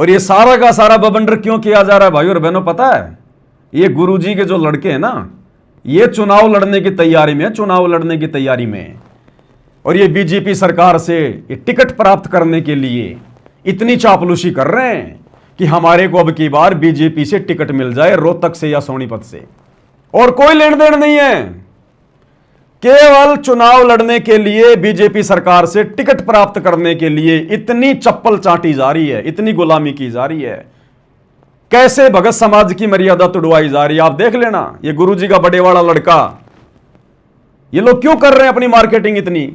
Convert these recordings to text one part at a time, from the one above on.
और ये सारा का सारा बवंडर क्यों किया जा रहा है भाई और बहनों, पता है? ये गुरुजी के जो लड़के हैं ना, ये चुनाव लड़ने की तैयारी में, चुनाव लड़ने की तैयारी में, और ये बीजेपी सरकार से ये टिकट प्राप्त करने के लिए इतनी चापलूसी कर रहे हैं कि हमारे को अब की बार बीजेपी से टिकट मिल जाए, रोहतक से या सोनीपत से, और कोई लेन देन नहीं है। केवल चुनाव लड़ने के लिए, बीजेपी सरकार से टिकट प्राप्त करने के लिए इतनी चप्पल चाटी जा रही है, इतनी गुलामी की जा रही है, कैसे भगत समाज की मर्यादा तुड़वाई जा रही है। आप देख लेना, ये गुरुजी का बड़े वाला लड़का, ये लोग क्यों कर रहे हैं अपनी मार्केटिंग इतनी?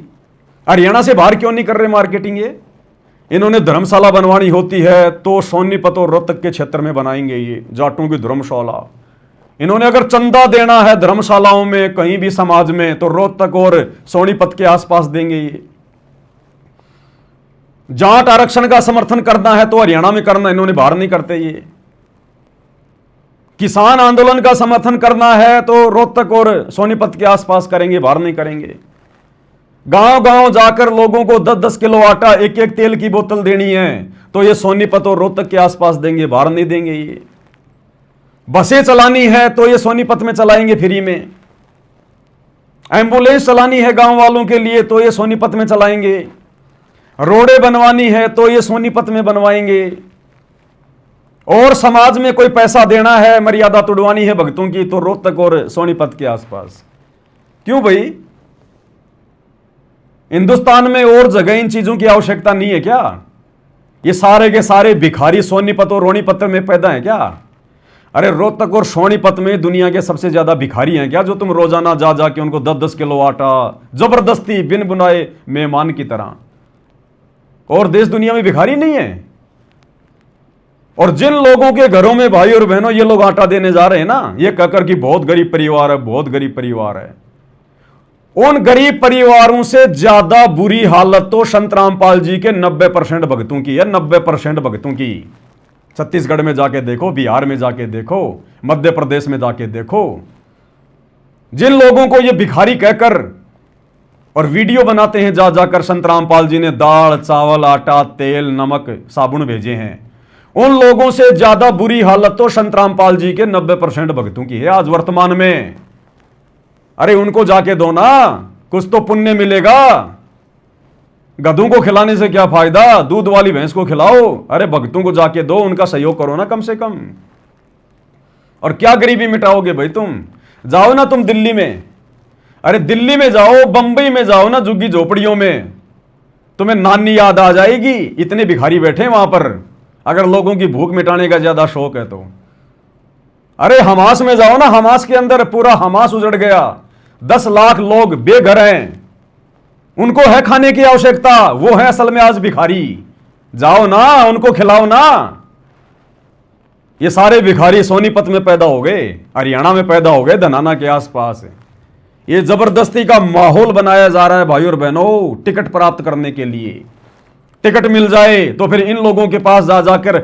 हरियाणा से बाहर क्यों नहीं कर रहे मार्केटिंग? ये इन्होंने धर्मशाला बनवानी होती है तो सोनीपत और रोहतक के क्षेत्र में बनाएंगे, ये जाटों की धर्मशाला। इन्होंने अगर चंदा देना है धर्मशालाओं में कहीं भी समाज में, तो रोहतक और सोनीपत के आसपास देंगे। ये जाट आरक्षण का समर्थन करना है तो हरियाणा में करना, इन्होंने बाहर नहीं करते। ये किसान आंदोलन का समर्थन करना है तो रोहतक और सोनीपत के आसपास करेंगे, बाहर नहीं करेंगे। गांव गांव जाकर लोगों को 10-10 किलो आटा, एक एक तेल की बोतल देनी है तो ये सोनीपत और रोहतक के आसपास देंगे, बाहर नहीं देंगे। ये बसें चलानी है तो ये सोनीपत में चलाएंगे फ्री में। एम्बुलेंस चलानी है गांव वालों के लिए तो ये सोनीपत में चलाएंगे। रोडें बनवानी है तो ये सोनीपत में बनवाएंगे। और समाज में कोई पैसा देना है, मर्यादा तुड़वानी है भक्तों की, तो रोहतक और सोनीपत के आसपास। क्यों भाई? हिंदुस्तान में और जगह इन चीजों की आवश्यकता नहीं है क्या? ये सारे के सारे भिखारी सोनीपत और रोनीपत में पैदा हैं क्या? अरे रोहतक और सोनीपत में दुनिया के सबसे ज्यादा भिखारी हैं क्या, जो तुम रोजाना जा जाके उनको 10-10 किलो आटा जबरदस्ती बिन बुनाए मेहमान की तरह? और देश दुनिया में भिखारी नहीं है? और जिन लोगों के घरों में भाई और बहनों ये लोग आटा देने जा रहे हैं ना, ये कहकर कि बहुत गरीब परिवार है, बहुत गरीब परिवार है, उन गरीब परिवारों से ज्यादा बुरी हालत तो संत रामपाल जी के 90% भक्तों की है, 90% भक्तों की। छत्तीसगढ़ में जाके देखो, बिहार में जाके देखो, मध्य प्रदेश में जाके देखो, जिन लोगों को ये भिखारी कहकर और वीडियो बनाते हैं जा जाकर संत रामपाल जी ने दाल चावल आटा तेल नमक साबुन भेजे हैं, उन लोगों से ज्यादा बुरी हालत तो संत रामपाल जी के 90% भक्तों की है आज वर्तमान में। अरे उनको जाके दो ना, कुछ तो पुण्य मिलेगा। गधों को खिलाने से क्या फायदा, दूध वाली भैंस को खिलाओ। अरे भक्तों को जाके दो, उनका सहयोग करो ना कम से कम। और क्या गरीबी मिटाओगे भाई तुम? जाओ ना तुम दिल्ली में, अरे दिल्ली में जाओ, बंबई में जाओ ना, झुग्गी झोपड़ियों में, तुम्हें नानी याद आ जाएगी। इतने भिखारी बैठे वहां पर, अगर लोगों की भूख मिटाने का ज्यादा शौक है तो। अरे हमास में जाओ ना, हमास के अंदर पूरा हमास उजड़ गया, 10 लाख लोग बेघर हैं, उनको है खाने की आवश्यकता, वो है असल में आज भिखारी। जाओ ना, उनको खिलाओ ना। ये सारे भिखारी सोनीपत में पैदा हो गए, हरियाणा में पैदा हो गए, धनाना के आसपास। ये जबरदस्ती का माहौल बनाया जा रहा है भाई और बहनों, टिकट प्राप्त करने के लिए। टिकट मिल जाए तो फिर इन लोगों के पास जा जाकर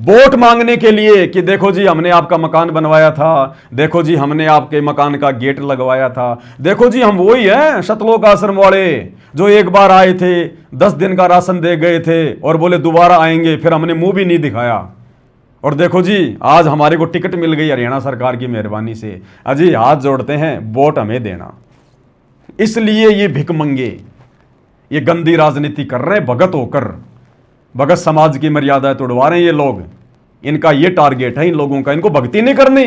वोट मांगने के लिए कि देखो जी हमने आपका मकान बनवाया था, देखो जी हमने आपके मकान का गेट लगवाया था, देखो जी हम वही हैं सतलोक आश्रम वाले जो एक बार आए थे, 10 दिन का राशन दे गए थे और बोले दोबारा आएंगे, फिर हमने मुंह भी नहीं दिखाया, और देखो जी आज हमारे को टिकट मिल गई हरियाणा सरकार की मेहरबानी से, अजी हाथ जोड़ते हैं वोट हमें देना। इसलिए ये भिखमंगे ये गंदी राजनीति कर रहे हैं भगत होकर, भगत समाज की मर्यादा तोड़वा रहे हैं ये लोग। इनका ये टारगेट है इन लोगों का, इनको भक्ति नहीं करनी,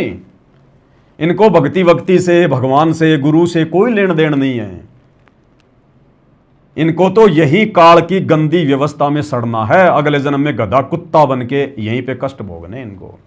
इनको भक्ति वक्ति से, भगवान से, गुरु से कोई लेन देन नहीं है। इनको तो यही काल की गंदी व्यवस्था में सड़ना है, अगले जन्म में गधा कुत्ता बन के यहीं पे कष्ट भोगने इनको।